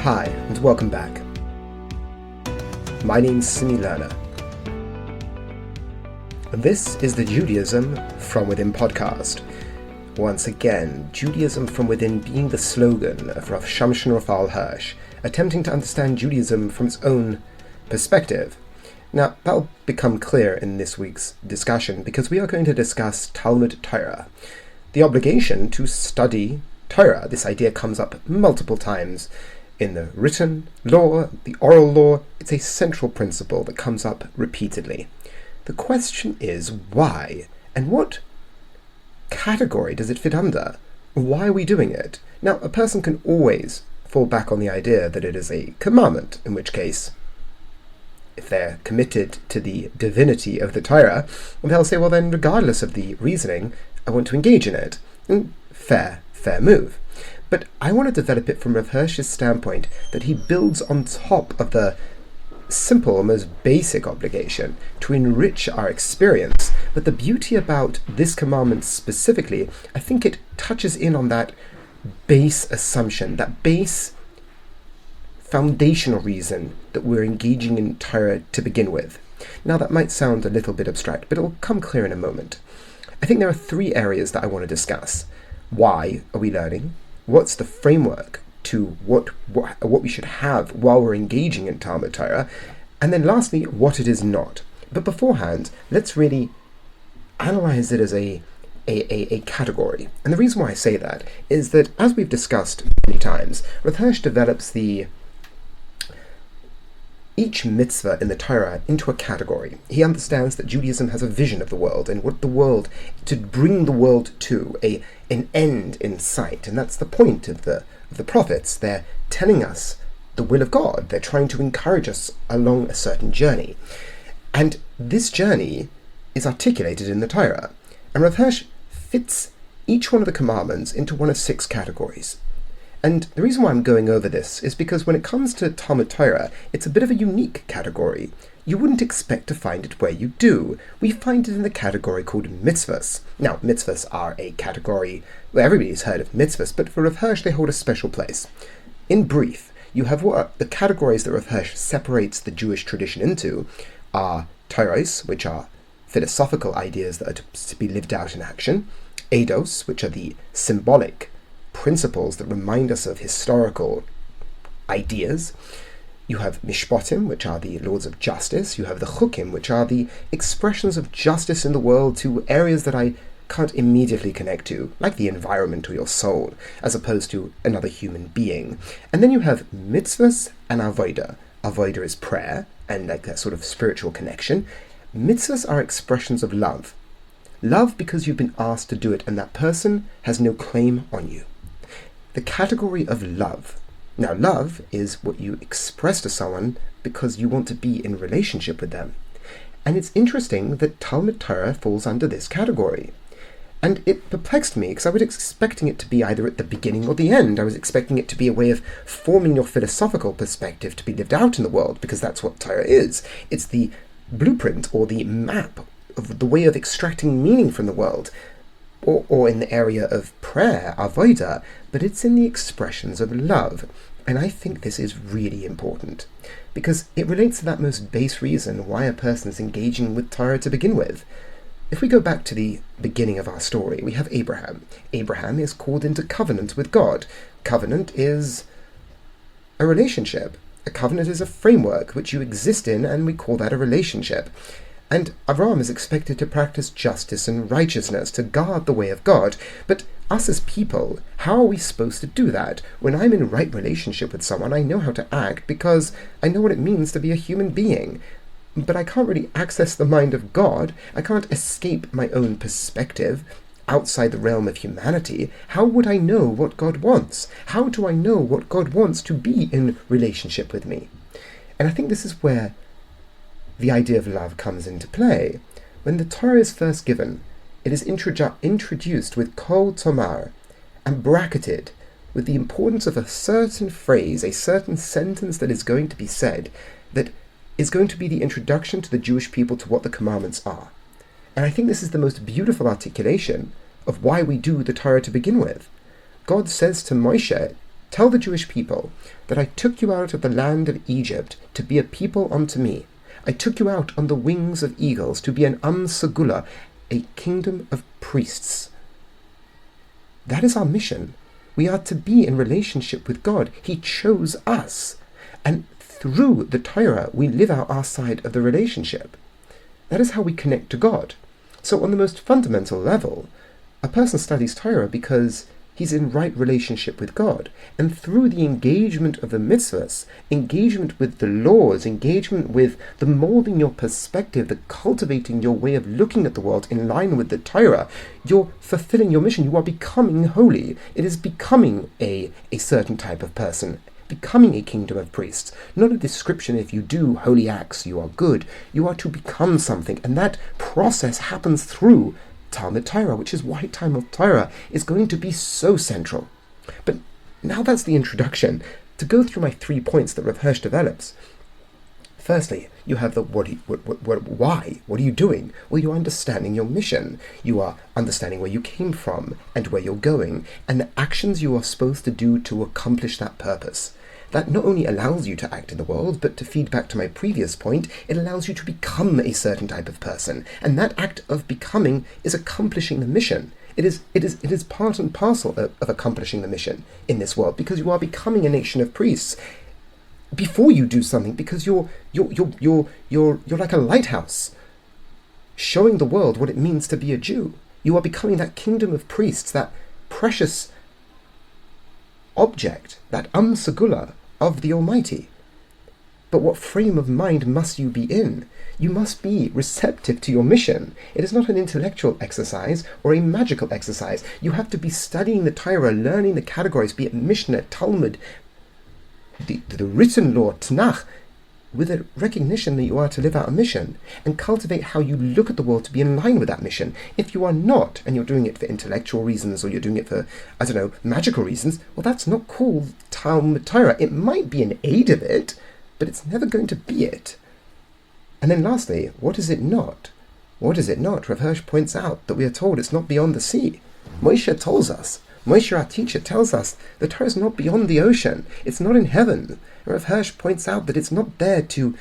Hi, and welcome back. My name's Simi Lerner, and this is the Judaism From Within podcast. Once again, Judaism from Within being the slogan of Rav Hirsch, attempting to understand Judaism from its own perspective. Now, that'll become clear in this week's discussion because we are going to discuss Talmud Torah, the obligation to study Torah. This idea comes up multiple times in the written law, the oral law. It's a central principle that comes up repeatedly. The question is why, and what category does it fit under? Why are we doing it? Now, a person can always fall back on the idea that it is a commandment, in which case, if they're committed to the divinity of the Torah, they'll say, well then, regardless of the reasoning, I want to engage in it. And fair move. But I want to develop it from Rav Hirsch's standpoint that he builds on top of the simple, almost basic obligation to enrich our experience. But the beauty about this commandment specifically, I think it touches in on that base assumption, that base foundational reason that we're engaging in Torah to begin with. Now that might sound a little bit abstract, but it'll come clear in a moment. I think there are three areas that I want to discuss. Why are we learning? What's the framework to what we should have while we're engaging in Talmud Torah? And then lastly, what it is not. But beforehand, let's really analyze it as a category. And the reason why I say that is that, as we've discussed many times, Rav Hirsch develops each mitzvah in the Torah into a category. He understands that Judaism has a vision of the world and what the world, to bring the world to an end in sight. And that's the point of the prophets. They're telling us the will of God. They're trying to encourage us along a certain journey. And this journey is articulated in the Torah. And Rav Hirsch fits each one of the commandments into one of 6 categories. And the reason why I'm going over this is because when it comes to Talmud Torah, it's a bit of a unique category. You wouldn't expect to find it where you do. We find it in the category called mitzvahs. Now, mitzvahs are a category where everybody's heard of mitzvahs, but for Rav Hirsch, they hold a special place. In brief, you have what the categories that Rav Hirsch separates the Jewish tradition into are Toros, which are philosophical ideas that are to be lived out in action, Eidos, which are the symbolic principles that remind us of historical ideas. You have Mishpatim, which are the laws of justice. You have the Chukim, which are the expressions of justice in the world to areas that I can't immediately connect to, like the environment or your soul, as opposed to another human being. And then you have mitzvahs and avodah. Avodah is prayer and like that sort of spiritual connection. Mitzvahs are expressions of love. Love because you've been asked to do it and that person has no claim on you. The category of love. Now, love is what you express to someone because you want to be in relationship with them. And it's interesting that Talmud Torah falls under this category. And it perplexed me because I was expecting it to be either at the beginning or the end. I was expecting it to be a way of forming your philosophical perspective to be lived out in the world, because that's what Torah is. It's the blueprint or the map of the way of extracting meaning from the world. Or in the area of prayer, avodah, but it's in the expressions of love. And I think this is really important, because it relates to that most base reason why a person is engaging with Torah to begin with. If we go back to the beginning of our story, we have Abraham. Abraham is called into covenant with God. Covenant is a relationship. A covenant is a framework which you exist in, and we call that a relationship. And Avram is expected to practice justice and righteousness, to guard the way of God. But us as people, how are we supposed to do that? When I'm in right relationship with someone, I know how to act because I know what it means to be a human being. But I can't really access the mind of God. I can't escape my own perspective outside the realm of humanity. How would I know what God wants? How do I know what God wants to be in relationship with me? And I think this is where the idea of love comes into play. When the Torah is first given, it is introduced with kol tomar and bracketed with the importance of a certain phrase, a certain sentence that is going to be said, that is going to be the introduction to the Jewish people to what the commandments are. And I think this is the most beautiful articulation of why we do the Torah to begin with. God says to Moshe, Tell the Jewish people that I took you out of the land of Egypt to be a people unto me. I took you out on the wings of eagles to be an Segula, a kingdom of priests. That is our mission. We are to be in relationship with God. He chose us. And through the Torah, we live out our side of the relationship. That is how we connect to God. So on the most fundamental level, a person studies Torah because he's in right relationship with God. And through the engagement of the mitzvahs, engagement with the laws, engagement with the molding your perspective, the cultivating your way of looking at the world in line with the Torah, you're fulfilling your mission. You are becoming holy. It is becoming a certain type of person, becoming a kingdom of priests. Not a description, if you do holy acts, you are good. You are to become something. And that process happens through Talmud Torah, which is why Talmud Torah is going to be so central. But now that's the introduction. To go through my 3 points that Rav Hirsch develops. Firstly, you have the why? What are you doing? Well, you're understanding your mission. You are understanding where you came from and where you're going, and the actions you are supposed to do to accomplish that purpose. That not only allows you to act in the world, but to feed back to my previous point, it allows you to become a certain type of person. And that act of becoming is accomplishing the mission. It is part and parcel of accomplishing the mission in this world, because you are becoming a nation of priests before you do something, because you're like a lighthouse, showing the world what it means to be a Jew. You are becoming that kingdom of priests, that precious object, that Segula of the Almighty. But what frame of mind must you be in? You must be receptive to your mission. It is not an intellectual exercise or a magical exercise. You have to be studying the Torah, learning the categories, be it Mishnah, Talmud, the written law, Tanakh, with a recognition that you are to live out a mission and cultivate how you look at the world to be in line with that mission. If you are not, and you're doing it for intellectual reasons, or you're doing it for, magical reasons, well, that's not called Talmud Torah. It might be an aid of it, but it's never going to be it. And then lastly, what is it not? What is it not? Rav Hirsch points out that we are told it's not beyond the sea. Moshe tells us, Moshe, our teacher, tells us the Torah is not beyond the ocean. It's not in heaven. Rav Hirsch points out that it's not there to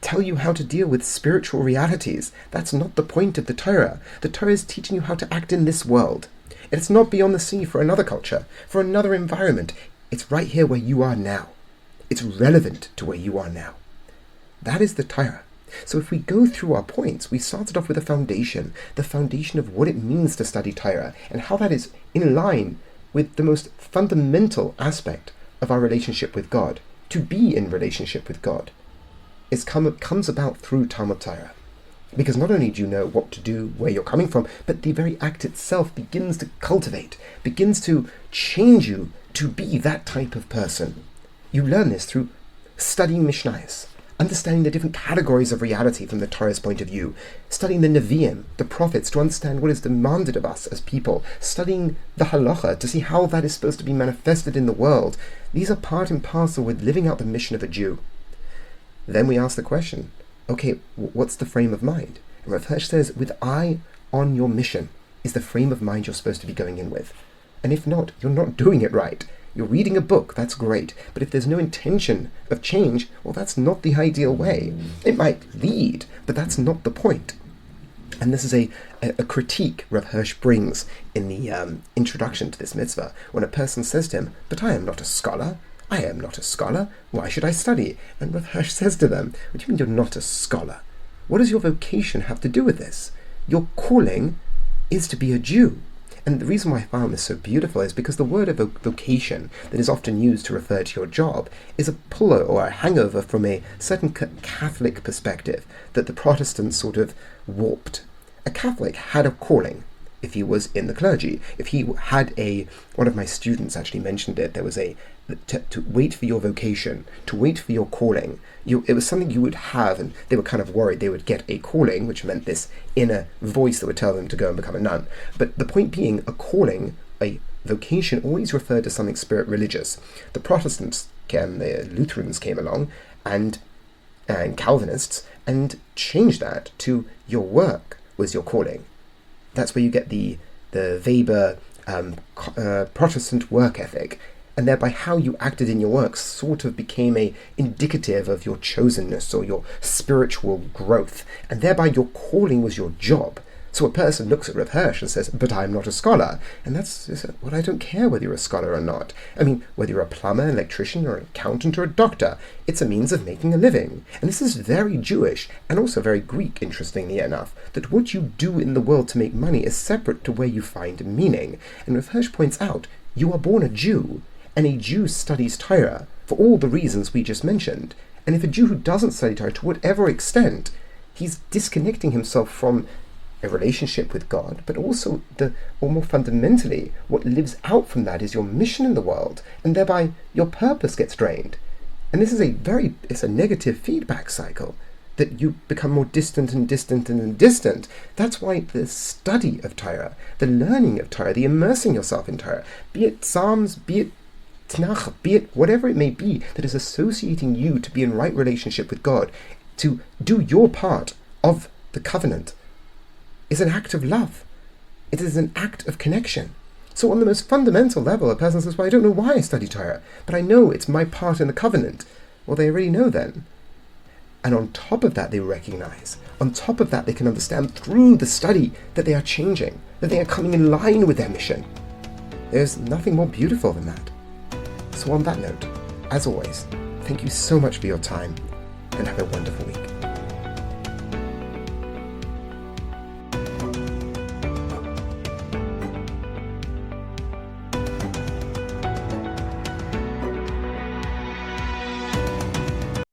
tell you how to deal with spiritual realities. That's not the point of the Torah. The Torah is teaching you how to act in this world. It's not beyond the sea for another culture, for another environment. It's right here where you are now. It's relevant to where you are now. That is the Torah. So if we go through our points, we started off with the foundation of what it means to study Torah, and how that is in line with the most fundamental aspect of our relationship with God. To be in relationship with God comes about through Talmud Torah. Because not only do you know what to do, where you're coming from, but the very act itself begins to cultivate, begins to change you to be that type of person. You learn this through studying Mishnayos, understanding the different categories of reality from the Torah's point of view, studying the Nevi'im, the prophets, to understand what is demanded of us as people, studying the Halacha to see how that is supposed to be manifested in the world. These are part and parcel with living out the mission of a Jew. Then we ask the question, okay, what's the frame of mind? And Rav Hirsch says, with eye on your mission is the frame of mind you're supposed to be going in with. And if not, you're not doing it right. You're reading a book, that's great, but if there's no intention of change, well, that's not the ideal way. It might lead, but that's not the point. And this is a critique Rav Hirsch brings in the introduction to this mitzvah, when a person says to him, but I am not a scholar. I am not a scholar. Why should I study? And Rav Hirsch says to them, what do you mean you're not a scholar? What does your vocation have to do with this? Your calling is to be a Jew. And the reason why I found this so beautiful is because the word of vocation that is often used to refer to your job is a puller or a hangover from a certain Catholic perspective that the Protestants sort of warped. A Catholic had a calling if he was in the clergy. If he had one of my students actually mentioned it, there was to wait for your vocation, to wait for your calling. It was something you would have, and they were kind of worried they would get a calling, which meant this inner voice that would tell them to go and become a nun. But the point being, a calling, a vocation, always referred to something spirit religious. The Protestants the Lutherans came along, and Calvinists, and changed that to your work was your calling. That's where you get the Weber Protestant work ethic. and thereby how you acted in your work sort of became indicative of your chosenness or your spiritual growth, and thereby your calling was your job. So a person looks at Rav Hirsch and says, but I'm not a scholar. And that's, well, I don't care whether you're a scholar or not. I mean, whether you're a plumber, electrician, or an accountant, or a doctor, it's a means of making a living. And this is very Jewish, and also very Greek, interestingly enough, that what you do in the world to make money is separate to where you find meaning. And Rav Hirsch points out, you are born a Jew, and a Jew studies Torah for all the reasons we just mentioned. And if a Jew who doesn't study Torah to whatever extent, he's disconnecting himself from a relationship with God, but also or more fundamentally, what lives out from that is your mission in the world, and thereby your purpose gets drained. And this is it's a negative feedback cycle, that you become more distant and distant and distant. That's why the study of Torah, the learning of Torah, the immersing yourself in Torah, be it Psalms, be it Tanakh, be it whatever it may be, that is associating you to be in right relationship with God, to do your part of the covenant, is an act of love. It is an act of connection. So on the most fundamental level, a person says, well, I don't know why I study Torah, but I know it's my part in the covenant. Well, they already know then. And on top of that, they recognize. On top of that, they can understand through the study that they are changing, that they are coming in line with their mission. There's nothing more beautiful than that. So on that note, as always, thank you so much for your time, and have a